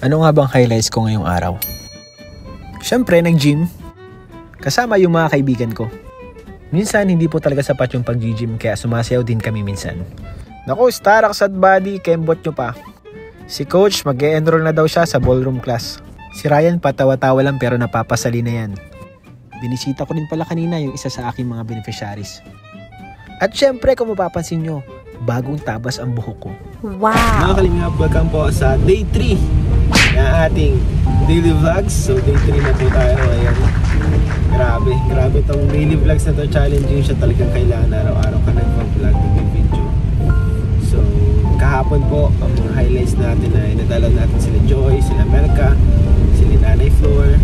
Ano nga bang highlights ko ngayong araw? Siyempre, nag-gym. Kasama yung mga kaibigan ko. Minsan, hindi po talaga sapat yung pag-gym kaya sumasayaw din kami minsan. Naku, Starax at Buddy, kembot nyo pa. Si Coach, mag-e-enroll na daw siya sa ballroom class. Si Ryan, patawa-tawa lang pero napapasali na yan. Binisita ko din pala kanina yung isa sa aking mga beneficiaries. At syempre, kung mapapansin nyo, bagong tabas ang buhok ko. Wow! Mga kalingap, welcome po sa day 3 na ating daily vlogs. So day 3 na po tayo ngayon. Grabe tong daily vlogs na to. Challenging siya, talagang kailangan araw-araw ka nag-vlog, nag-video. So kahapon po, ang mga highlights natin ay nadalaw natin sila Joy, sila Melka, sila Nanay Floor.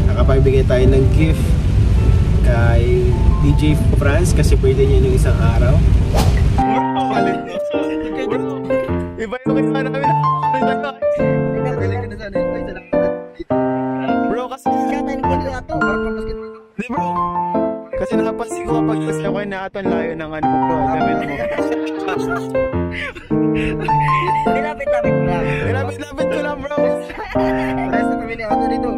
Nakapagbigay tayo ng gift kay DJ France kasi birthday niya yung isang araw. Iba yung kaya namin. Bro, kasi di bro, kasi nakapansin ko kapag kasi ako yung naaton layo ng ano bro, damit mo. Nilapit ko lang bro. Rest na pamili ako dito.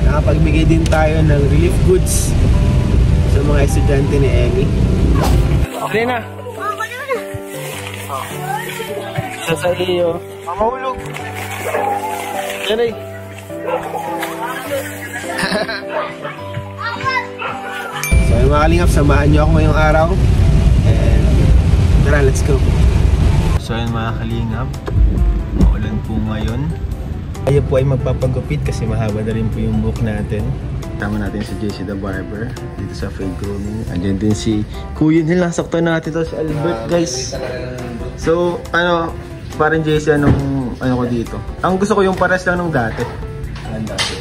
Nakapagbigay din tayo ng relief goods sa mga estudyante ni Emmy. Okay na. Sa iyo. Mamahulog. Yan ay. So yung mga kalingap, samahan nyo ako ngayong araw. And tara, let's go. So yun mga kalingap, maulan po ngayon. Tayo po ay magpapagupit kasi mahaba na rin po yung buhok natin. Tama natin si JC the Barber dito sa Fade Grooming. Andiyan din si Kuya nila, sakto natin to si Albert guys. So ano, parang JC ano ko dito. Ang gusto ko yung pares lang nung dati.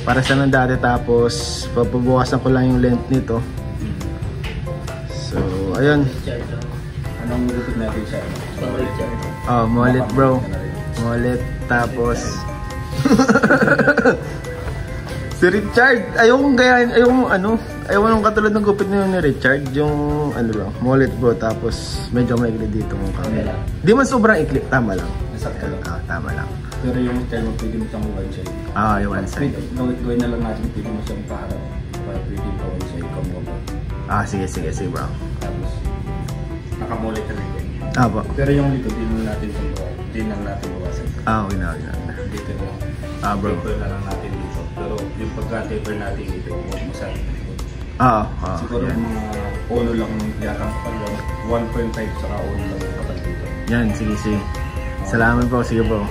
Pares lang ng dati tapos papabukasan ko lang yung length nito. So ayun. Anong gupit natin siya? Oh, mullet bro. Mullet tapos si Richard, ayokong gayahin, ayokong katulad ng gupit na yun ni Richard, yung ano lang, mullet bro, tapos medyo maikli dito ng camera. Di man sobrang ikli, tama lang. Nasakto lang. Tama lang. Pero yung style mo, pwede mo siyang one side. Yung one side. Gawin na lang natin, pwede mo siyang para pwede mo one side, kamuha. Sige bro. Tapos, nakamulit na rin. Po. Pero yung dito, din natin bawasan. Okay na. Dito lang. Bro. Taper na lang natin dito. Pero yung pagka-taper natin dito, huwag masyadong likod. Siguro yan. Mga uno lang yata kapag 1.5 saka uno lang kapag dito. Yan, sige. Salamat po, sige bro.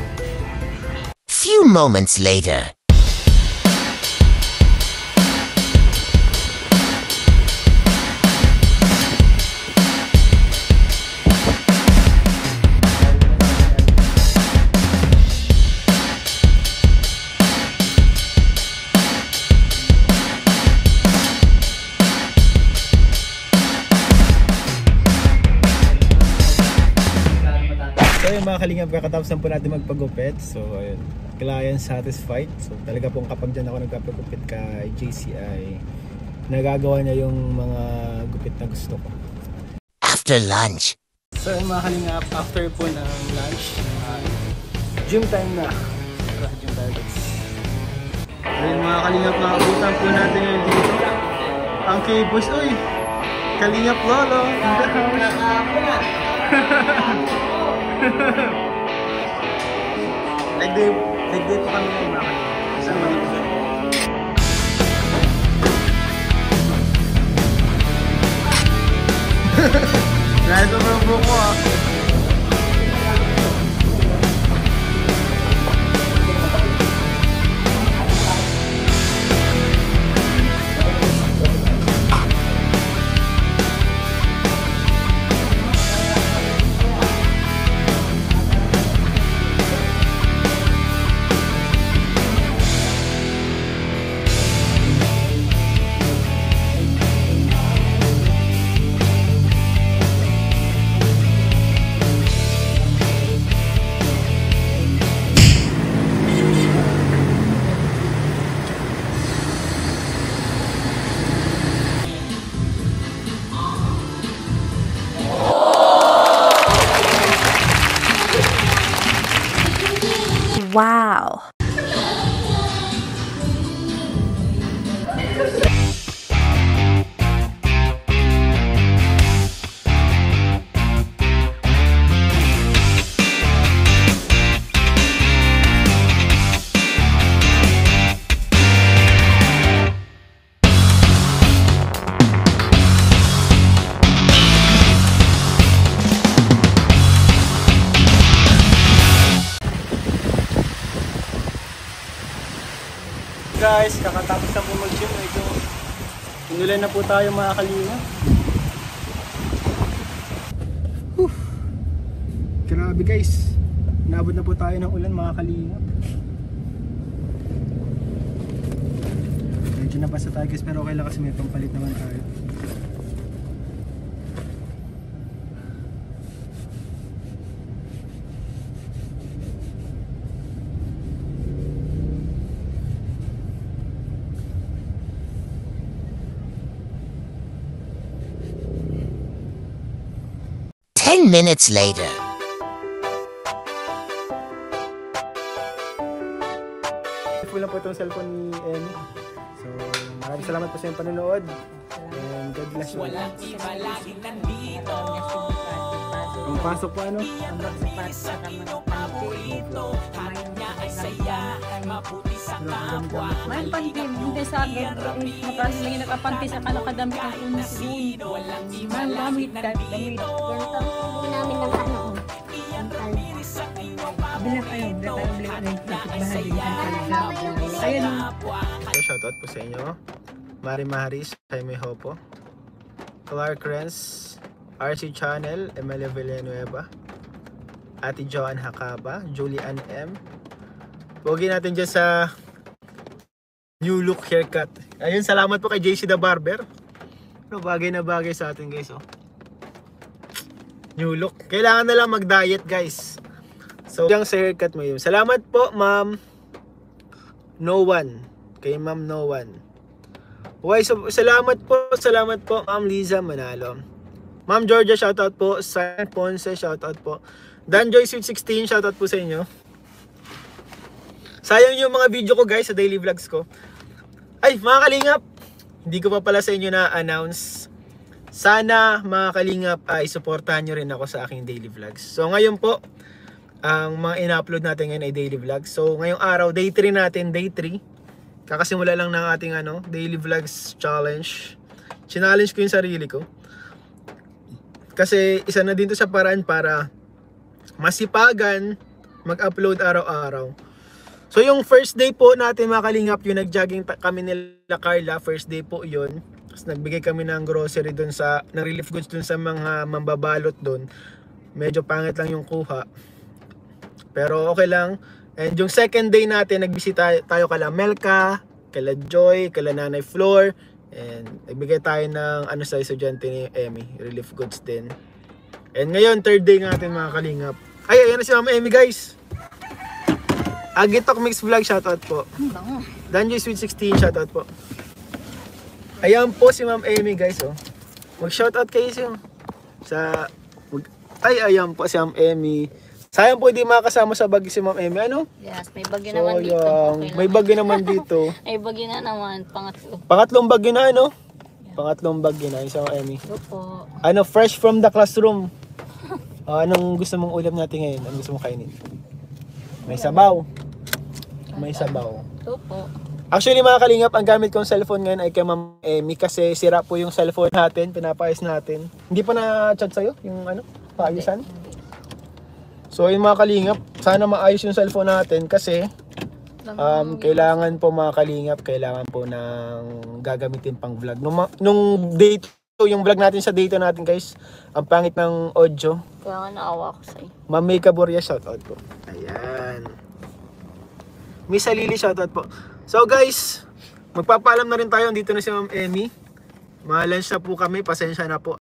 Few moments later. So yung mga kalingap, kakatapos po natin magpagupit. So ayun, client satisfied. So talaga pong kapag dyan ako nagpapagupit kay JCI, nagagawa niya yung mga gupit na gusto ko. After lunch. So yung mga kalingap, after po ng lunch, gym time na. Gym time guys. Ayun mga kalingap, nakabutan po natin ngayon dito. Ang K-Boys, uy! Kalingap Lolo! Nag-day po kami ngayon mga kalingap. Kasama na po. Nandito mo ang buhok mo guys, kakatapos na po mag-gym. Ito, inulan na po tayo mga kalinga. Grabe guys, nabot na po tayo ng ulan mga kalinga. Medyo nabasa tayo guys, pero okay lang kasi may pampalit naman tayo. Minutes later. Full na po itong cellphone ni Emmy. So, maraming salamat po sa iyong panonood. And God bless you. Ang pasok po ano? Ang magsapat sa may pantim, hindi sa akin. Maprasa lagi nakapanti sa kalakadamit ang unos doon. May damit ka, damit. Namin ng ano, ang kalba. Bilang kayo, bilang tayo bilang ano yung bahagi ng kalba. Ayun. So, shoutout po sa inyo. Mari Maris, Jaime Hopo, Clark Renz, RC Channel, Emilia Villanueva, Ate Joan Hakaba, Julian M. Huwagin natin dyan sa new look haircut. Ayun, salamat po kay JC the Barber. No, bagay na bagay sa atin guys. Oh. New look. Kailangan na lang mag-diet guys. So, yung sa haircut mo yun. Salamat po, ma'am. No one. Kay ma'am No One. Okay, so, salamat po, ma'am Liza Manalo. Ma'am Georgia, shoutout po. San Ponce, shoutout po. Danjoy Sweet 16, shoutout po sa inyo. Sayang yung mga video ko guys sa daily vlogs ko. Ay, mga kalingap, hindi ko pa pala sa inyo na-announce. Sana mga kalingap ay supportahan nyo rin ako sa aking daily vlogs. So ngayon po, ang mga ina-upload natin ngayon ay daily vlogs. So ngayong araw, day 3 natin, day 3. Kakasimula lang ng ating daily vlogs challenge. Challenge ko yung sarili ko. Kasi isa na din to sa paraan para masipagan mag-upload araw-araw. So yung first day po natin mga kalingap, yung nag-jogging kami nila Carla, first day po yun. Tapos nagbigay kami ng grocery dun sa, ng relief goods dun sa mga mambabalot dun. Medyo pangit lang yung kuha. Pero okay lang. And yung second day natin, nagbisita tayo kala Melka, kala Joy, kala Nanay Flor. And nagbigay tayo ng sa estudyante ni Emmy, relief goods din. And ngayon, third day natin mga kalingap. Ay, ayan na si Mama Emmy guys. Agitok Mix Vlog, shoutout po. Danjoy Sweet 16, shoutout po. Ayan po si Ma'am Emmy guys. Oh. Mag-shoutout kayo sa... ayan po si Ma'am Emmy. Sayang po hindi makasama sa bagyo si Ma'am Emmy. Ano? Yes, may bagyo naman dito. Okay may bagyo naman dito. May bagyo na naman, pangatlo. Pangatlong bagyo na ano? Pangatlong bagyo na, si Ma'am Emmy. Opo. Fresh from the classroom. Anong gusto mong ulam natin ngayon? Anong gusto mong kainin? May sabaw. May sabaw. Opo. Actually mga kalingap, ang gamit kong cellphone ngayon ay kay Ma'am Emmy kasi sira po yung cellphone natin, pinapayos natin. Hindi pa na-chat sa'yo yung paayusan? So yung mga kalingap, sana maayos yung cellphone natin kasi kailangan po mga kalingap, kailangan po ng gagamitin pang vlog. Nung date, yung vlog natin sa date natin guys, ang pangit ng audio. Kaya nga naawa ko sa'yo. Ma'am May Caboria, shoutout po. Ayan. Miss Alili, shoutout po. So guys, magpapaalam na rin tayo. Dito na si Ma'am Emmy. Ma-lunch na po kami. Pasensya na po.